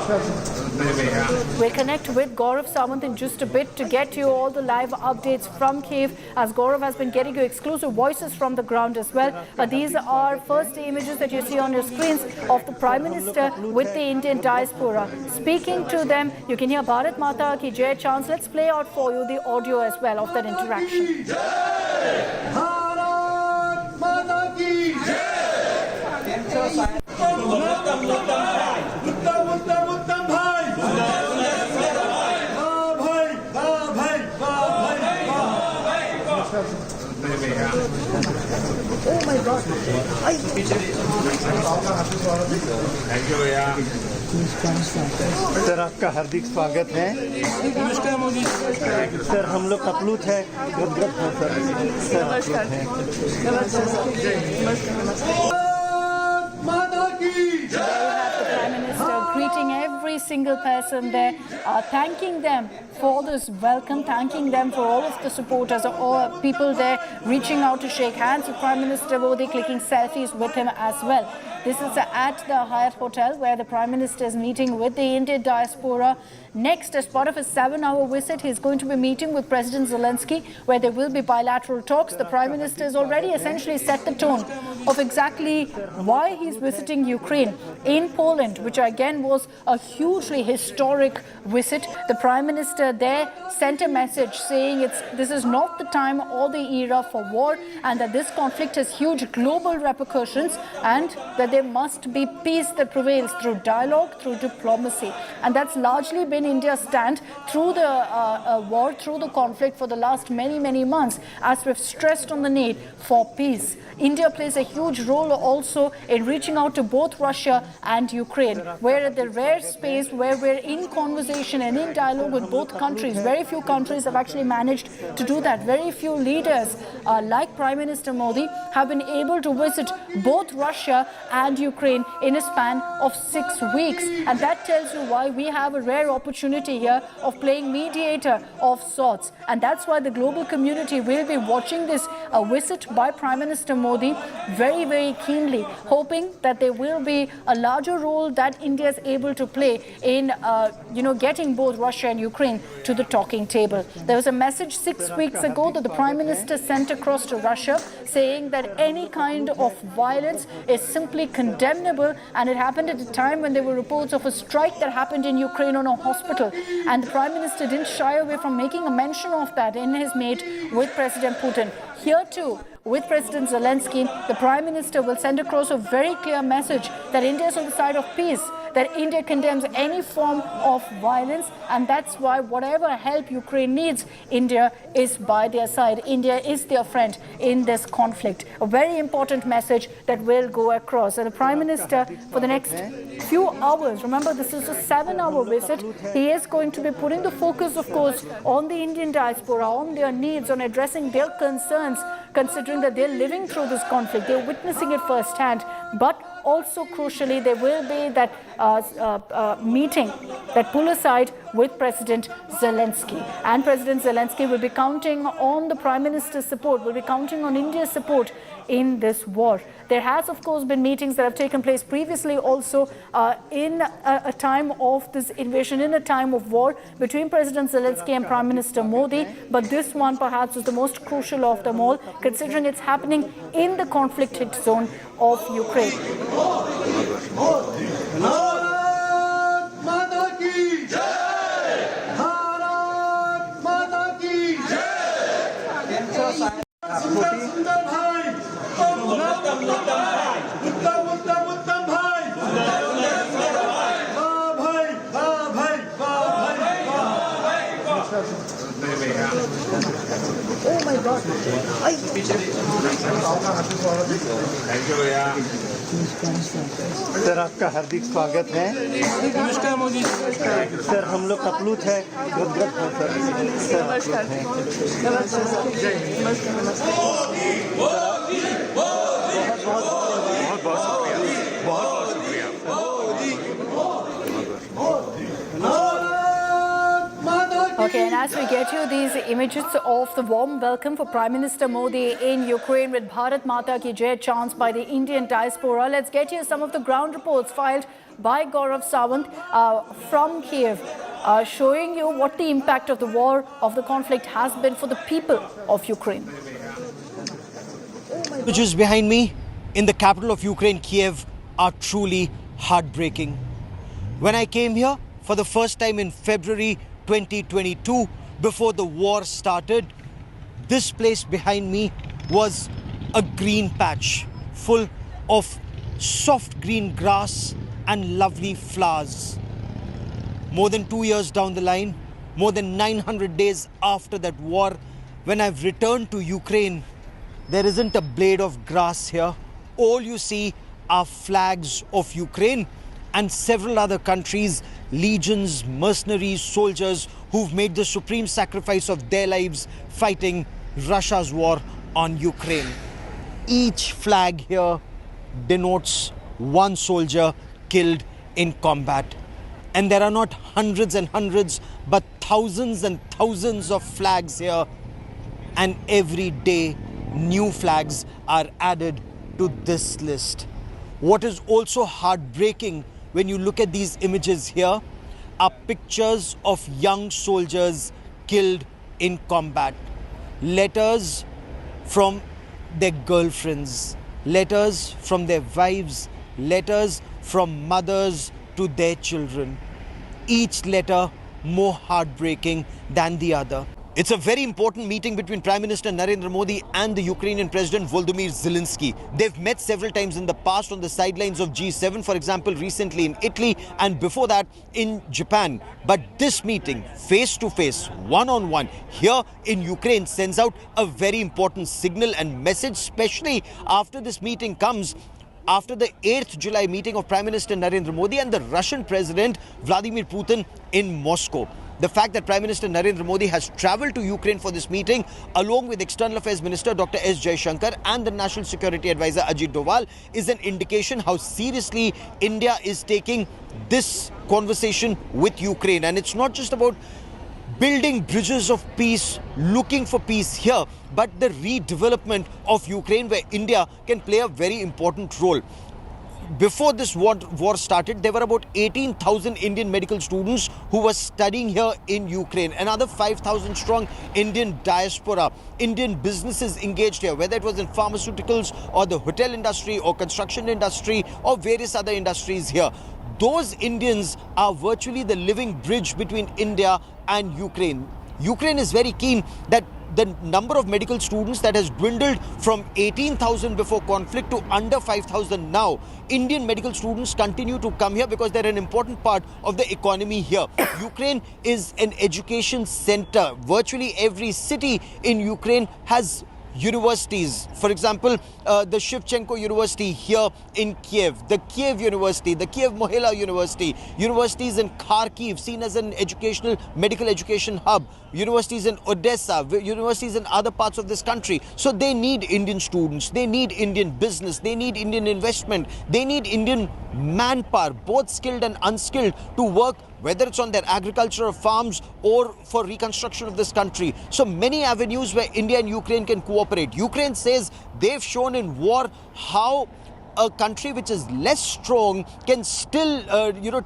We'll connect with Gaurav Samant in just a bit to get you all the live updates from Kyiv, as Gaurav has been getting you exclusive voices from the ground as well. These are first images that you see on your screens of the Prime Minister with the Indian diaspora. Speaking to them, you can hear Bharat Mata Ki Jai chants. Let's play out for you the audio as well of that interaction. Bharat Mata Ki Jai! Oh my God! Thank you, भैया. Sir आपका हार्दिक स्वागत है. नमस्कार Modi. Sir हम लोग अप्लुत है. नमस्कार. माता की Prime Minister greeting every single person there, thanking them for this welcome, thanking them for all of the supporters, all people there reaching out to shake hands with Prime Minister Modi, clicking selfies with him as well. This is at the Hyatt Hotel where the Prime Minister is meeting with the Indian diaspora. Next, as part of a 7-hour visit, he is going to be meeting with President Zelenskyy, where there will be bilateral talks. The Prime Minister has already essentially set the tone of exactly why he's visiting Ukraine in Poland, which again was a hugely historic visit. The Prime Minister there sent a message saying this is not the time or the era for war, and that this conflict has huge global repercussions, and that there must be peace that prevails through dialogue, through diplomacy. And that's largely been India's stand through the war, through the conflict for the last many months, as we've stressed on the need for peace. India plays a huge role also in reaching out to both Russia and Ukraine. We're at the rare space where we're in conversation and in dialogue with both countries. Very few countries have actually managed to do that. Very few leaders like Prime Minister Modi have been able to visit both Russia and Ukraine in a span of 6 weeks. And that tells you why we have a rare opportunity here of playing mediator of sorts. And that's why the global community will be watching this visit by Prime Minister Modi very keenly, hoping that there will be a larger role that India is able to play in getting both Russia and Ukraine to the talking table. There was a message 6 weeks ago that the Prime Minister sent across to Russia saying that any kind of violence is simply condemnable, and it happened at a time when there were reports of a strike that happened in Ukraine on a hospital, and the Prime Minister didn't shy away from making a mention of that in his meet with President Putin. Here too, with President Zelenskyy, the Prime Minister will send across a very clear message that India is on the side of peace, that India condemns any form of violence, and that's why whatever help Ukraine needs, India is by their side. India is their friend in this conflict. A very important message that will go across. And the Prime Minister, for the next few hours, remember this is a 7-hour visit, he is going to be putting the focus, of course, on the Indian diaspora, on their needs, on addressing their concerns, considering that they're living through this conflict, they're witnessing it firsthand. But also crucially, there will be that meeting, that pull aside with President Zelenskyy. And President Zelenskyy will be counting on the Prime Minister's support, will be counting on India's support in this war. There has, of course, been meetings that have taken place previously also in a time of this invasion, in a time of war between President Zelenskyy and Prime Minister Modi. But this one perhaps is the most crucial of them all, considering it's happening in the conflict-hit zone of Ukraine. Bharat Mata Ki Jai! Bharat Mata Ki Jai! Sundar bhai! Uttam bhai! वाह भाई! Oh my God! Thank you, भैया. Sir आपका हार्दिक स्वागत है. नमस्कार Modi. Sir हम लोग अप्लुत है. नमस्कार. बहुत शुक्रिया. Okay, and as we get you these images of the warm welcome for Prime Minister Modi in Ukraine with Bharat Mata Ki Jai chants by the Indian diaspora, let's get you some of the ground reports filed by Gaurav Sawant from Kyiv, showing you what the impact of the war, of the conflict has been for the people of Ukraine. Images behind me in the capital of Ukraine, Kyiv, are truly heartbreaking. When I came here for the first time in February 2022, before the war started, this place behind me was a green patch full of soft green grass and lovely flowers. More than 2 years down the line, more than 900 days after that war, when I've returned to Ukraine, there isn't a blade of grass here. All you see are flags of Ukraine and several other countries, legions, mercenaries, soldiers who've made the supreme sacrifice of their lives fighting Russia's war on Ukraine. Each flag here denotes one soldier killed in combat. And there are not hundreds and hundreds, but thousands and thousands of flags here. And every day, new flags are added to this list. What is also heartbreaking when you look at these images here are pictures of young soldiers killed in combat. Letters from their girlfriends, letters from their wives, letters from mothers to their children. Each letter more heartbreaking than the other. It's a very important meeting between Prime Minister Narendra Modi and the Ukrainian President Volodymyr Zelenskyy. They've met several times in the past on the sidelines of G7, for example, recently in Italy and before that in Japan. But this meeting, face-to-face, one-on-one, here in Ukraine sends out a very important signal and message, especially after this meeting comes after the 8th July meeting of Prime Minister Narendra Modi and the Russian President Vladimir Putin in Moscow. The fact that Prime Minister Narendra Modi has travelled to Ukraine for this meeting, along with External Affairs Minister Dr. S. Jaishankar and the National Security Advisor Ajit Doval, is an indication how seriously India is taking this conversation with Ukraine. And it's not just about building bridges of peace, looking for peace here, but the redevelopment of Ukraine, where India can play a very important role. Before this war started, there were about 18,000 Indian medical students who were studying here in Ukraine. Another 5,000 strong Indian diaspora, Indian businesses engaged here, whether it was in pharmaceuticals or the hotel industry or construction industry or various other industries here. Those Indians are virtually the living bridge between India and Ukraine. Ukraine is very keen that the number of medical students that has dwindled from 18,000 before conflict to under 5,000 now. Indian medical students continue to come here because they're an important part of the economy here. Ukraine is an education center. Virtually every city in Ukraine has universities. For example, the Shevchenko University here in Kyiv, the Kyiv University, the Kyiv Mohila University, universities in Kharkiv, seen as an educational, medical education hub, universities in Odessa, universities in other parts of this country. So they need Indian students, they need Indian business, they need Indian investment, they need Indian manpower, both skilled and unskilled, to work, whether it's on their agricultural farms or for reconstruction of this country. So many avenues where India and Ukraine can cooperate. Ukraine says they've shown in war how a country which is less strong can still,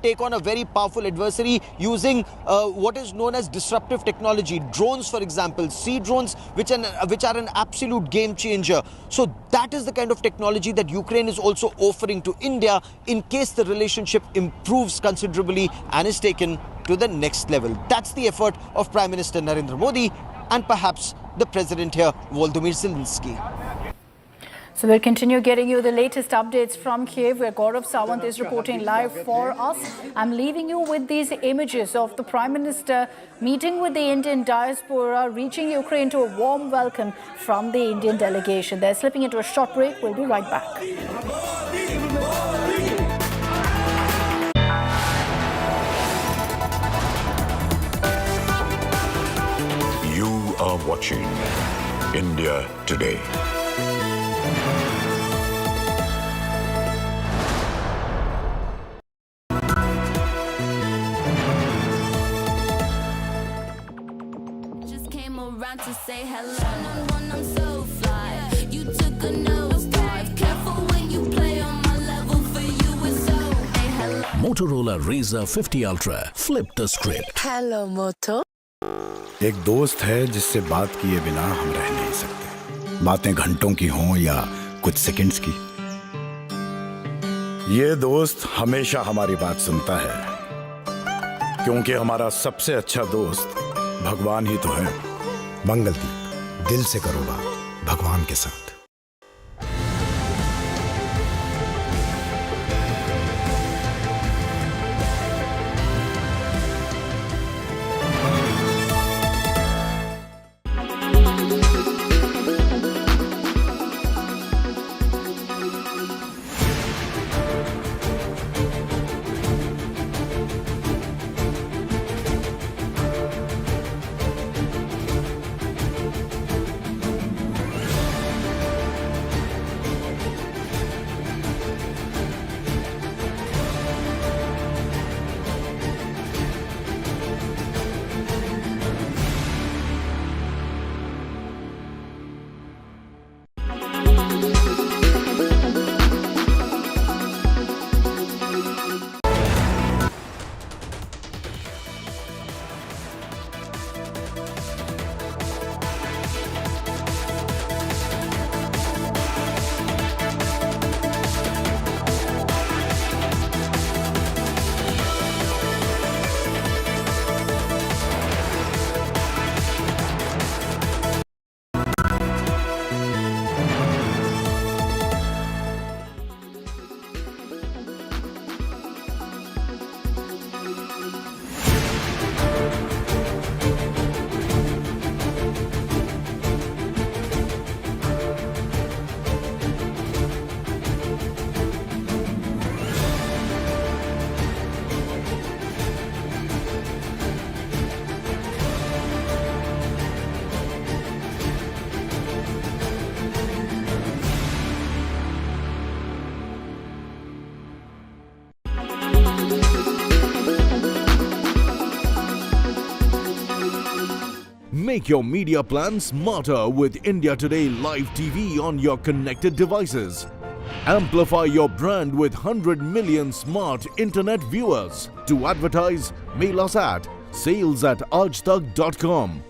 take on a very powerful adversary using what is known as disruptive technology. Drones, for example, sea drones, which are an absolute game changer. So that is the kind of technology that Ukraine is also offering to India in case the relationship improves considerably and is taken to the next level. That's the effort of Prime Minister Narendra Modi and perhaps the President here, Volodymyr Zelenskyy. So we'll continue getting you the latest updates from Kyiv, where Gaurav Sawant is reporting live for us. I'm leaving you with these images of the Prime Minister meeting with the Indian diaspora, reaching Ukraine to a warm welcome from the Indian delegation. They're slipping into a short break. We'll be right back. You are watching India Today. to say hello. One-on-one, I'm so fly. You took a nosedive. Careful when you play on my level. For you, it's so. Hey, hello. Motorola Razr 50 Ultra. Flip the script. Hello, Moto. एक दोस्त है जिससे बात किए बिना हम रह नहीं सकते, बातें घंटों की हों या कुछ सेकंड्स की। ये दोस्त हमेशा हमारी बात सुनता है, क्योंकि हमारा सबसे अच्छा दोस्त भगवान ही तो है। मंगलदीप, दिल से करो बात भगवान के साथ। Make your media plan smarter with India Today Live TV on your connected devices. Amplify your brand with 100 million smart internet viewers. To advertise, mail us at sales@aajtak.com.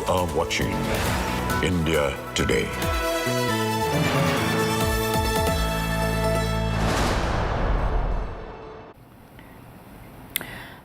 are watching India Today.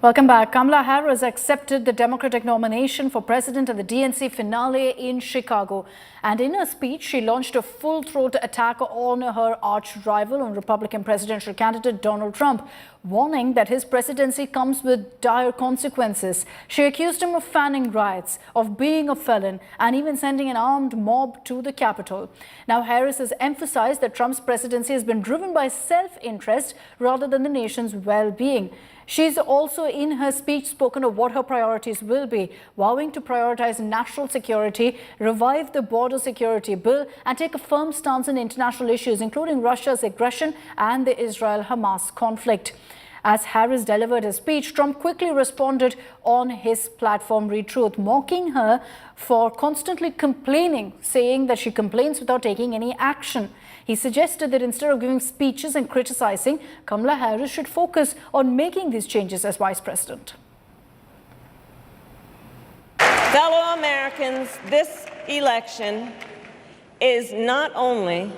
Welcome back. Kamala Harris accepted the Democratic nomination for president at the DNC finale in Chicago. And in her speech, she launched a full-throat attack on her arch-rival and Republican presidential candidate Donald Trump, warning that his presidency comes with dire consequences. She accused him of fanning riots, of being a felon, and even sending an armed mob to the Capitol. Now, Harris has emphasized that Trump's presidency has been driven by self-interest rather than the nation's well-being. She's also in her speech spoken of what her priorities will be, vowing to prioritize national security, revive the border security bill, and take a firm stance on international issues, including Russia's aggression and the Israel-Hamas conflict. As Harris delivered his speech, Trump quickly responded on his platform Read Truth, mocking her for constantly complaining, saying that she complains without taking any action. He suggested that instead of giving speeches and criticizing, Kamala Harris should focus on making these changes as vice president. Fellow Americans, this election is not only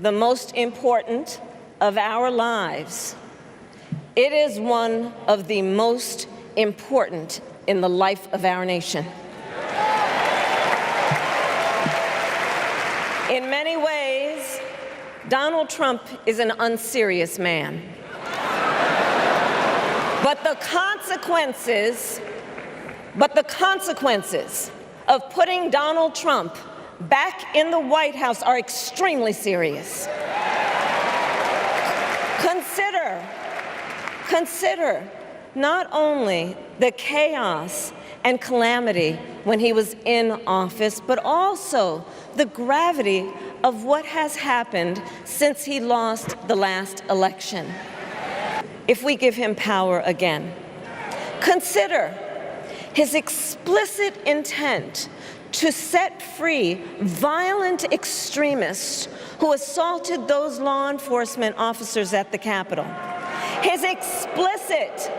the most important of our lives, it is one of the most important in the life of our nation. In many ways, Donald Trump is an unserious man. But the consequences of putting Donald Trump back in the White House are extremely serious. Consider not only the chaos and calamity when he was in office, but also the gravity of what has happened since he lost the last election. If we give him power again, consider his explicit intent to set free violent extremists who assaulted those law enforcement officers at the Capitol. His explicit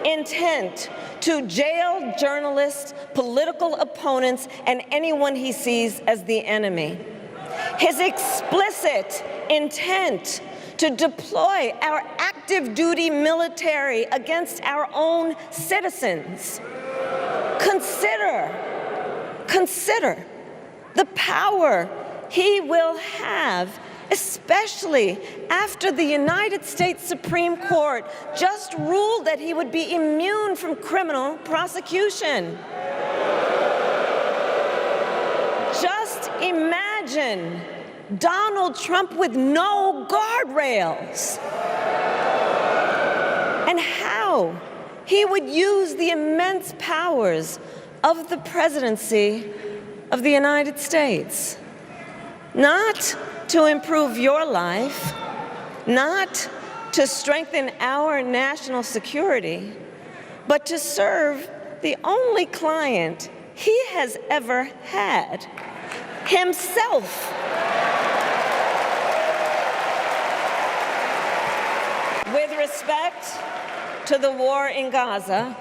intent to jail journalists, political opponents, and anyone he sees as the enemy. His explicit intent to deploy our active duty military against our own citizens. Consider the power he will have, especially after the United States Supreme Court just ruled that he would be immune from criminal prosecution. Just imagine Donald Trump with no guardrails, and how he would use the immense powers of the presidency of the United States, not to improve your life, not to strengthen our national security, but to serve the only client he has ever had, himself. With respect to the war in Gaza,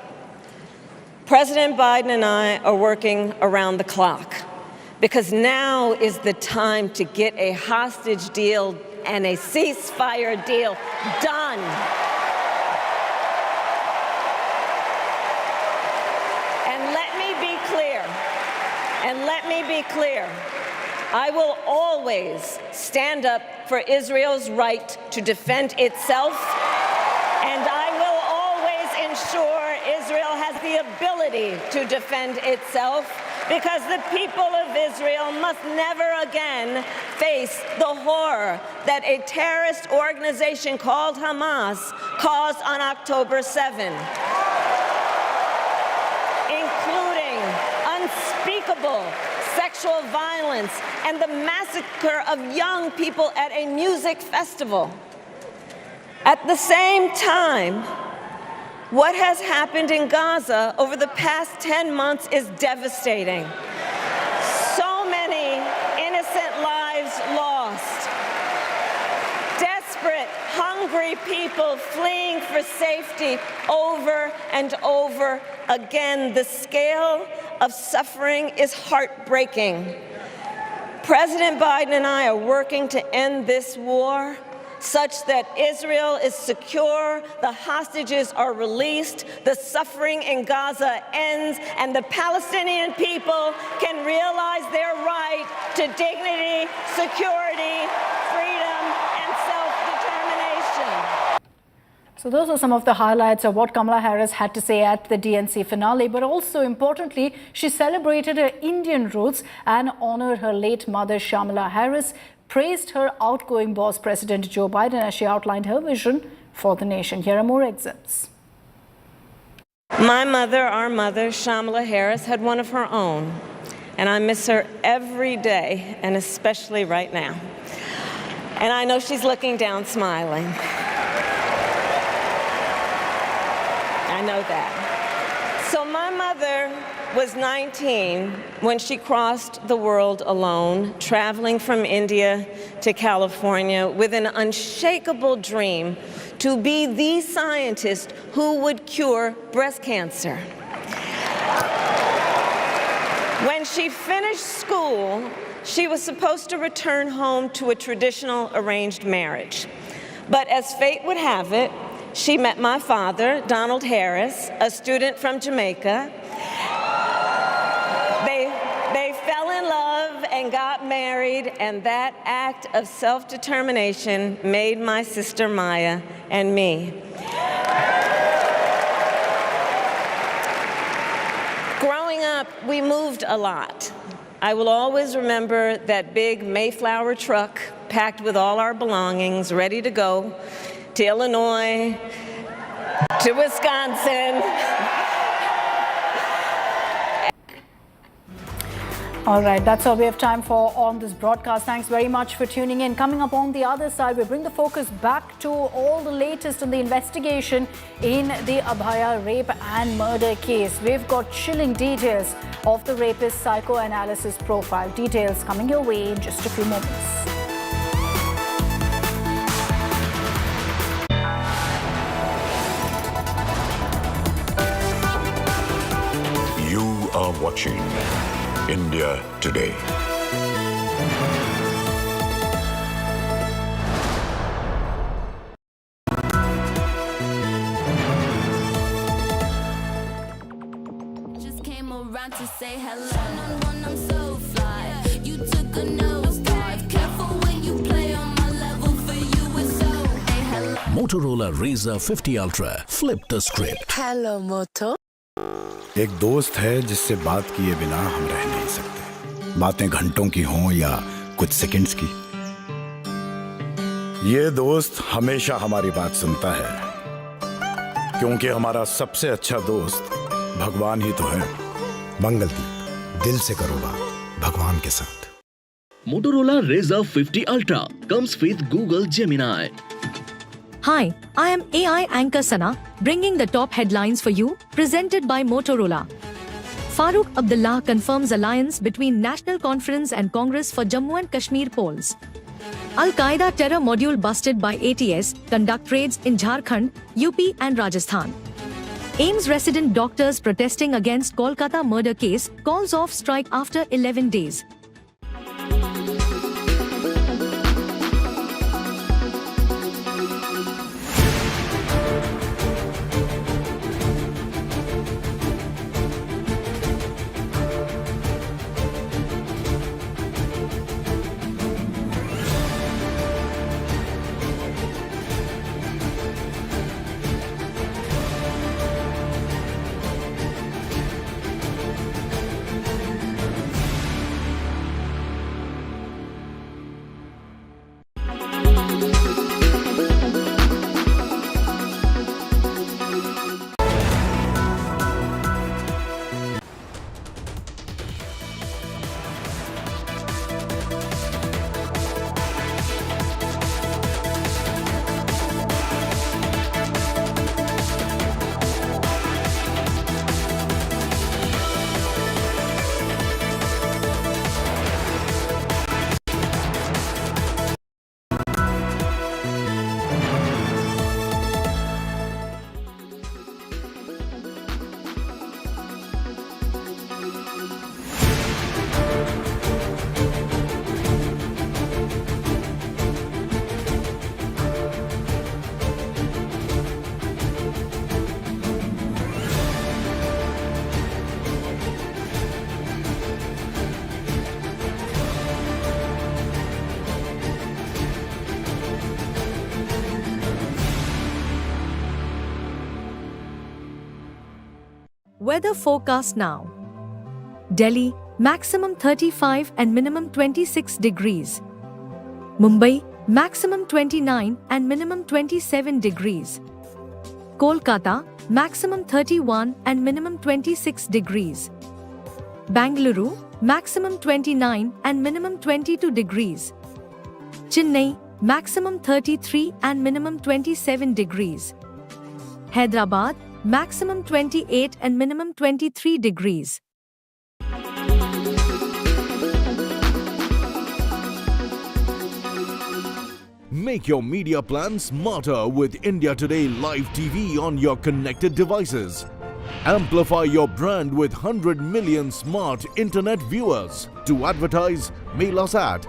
President Biden and I are working around the clock, because now is the time to get a hostage deal and a ceasefire deal done. And let me be clear, I will always stand up for Israel's right to defend itself, and I will always ensure Israel has the ability to defend itself, because the people of Israel must never again face the horror that a terrorist organization called Hamas caused on October 7, including unspeakable sexual violence and the massacre of young people at a music festival. At the same time, what has happened in Gaza over the past 10 months is devastating. So many innocent lives lost. Desperate, hungry people fleeing for safety over and over again. The scale of suffering is heartbreaking. President Biden and I are working to end this war such that Israel is secure, the hostages are released, the suffering in Gaza ends, and the Palestinian people can realize their right to dignity, security, freedom, and self-determination. So those are some of the highlights of what Kamala Harris had to say at the DNC finale, but also importantly, she celebrated her Indian roots and honored her late mother, Kamala Harris, praised her outgoing boss, President Joe Biden, as she outlined her vision for the nation. Here are more excerpts. My mother, our mother, Kamala Harris, had one of her own, and I miss her every day, and especially right now. And I know she's looking down smiling. I know that. So my mother was 19 when she crossed the world alone, traveling from India to California with an unshakable dream to be the scientist who would cure breast cancer. When she finished school, she was supposed to return home to a traditional arranged marriage. But as fate would have it, she met my father, Donald Harris, a student from Jamaica, and got married, and that act of self-determination made my sister Maya and me. Growing up, we moved a lot. I will always remember that big Mayflower truck packed with all our belongings, ready to go to Illinois, to Wisconsin. All right, that's all we have time for on this broadcast. Thanks very much for tuning in. Coming up on the other side, we bring the focus back to all the latest in the investigation in the Abhaya rape and murder case. We've got chilling details of the rapist's psychoanalysis profile. Details coming your way in just a few moments. You are watching India Today. Just came around to say hello. One-on-one, I'm so fly. You took a nosedive. Careful when you play on my level. For you, it's so. Hey, hello. Motorola Razr 50 Ultra. Flip the script. Hello, Moto. एक दोस्त है जिससे बात किए बिना हम रह नहीं सकते, बातें घंटों की हों या कुछ सेकंड्स की। ये दोस्त हमेशा हमारी बात सुनता है, क्योंकि हमारा सबसे अच्छा दोस्त भगवान ही तो है। मंगलदीप, दिल से करो बात भगवान के साथ। Motorola Razr 50 Ultra comes with Google Gemini. Hi, I am AI anchor Sana, bringing the top headlines for you, presented by Motorola. Farooq Abdullah confirms alliance between National Conference and Congress for Jammu and Kashmir polls. Al-Qaeda terror module busted by ATS, conduct raids in Jharkhand, UP and Rajasthan. AIIMS resident doctors protesting against Kolkata murder case, calls off strike after 11 days. Weather forecast now. Delhi, maximum 35 and minimum 26 degrees. Mumbai, maximum 29 and minimum 27 degrees. Kolkata, maximum 31 and minimum 26 degrees. Bangalore, maximum 29 and minimum 22 degrees. Chennai, maximum 33 and minimum 27 degrees. Hyderabad, maximum 28 and minimum 23 degrees. Make your media plan smarter with India Today Live TV on your connected devices. Amplify your brand with 100 million smart internet viewers. To advertise, mail us at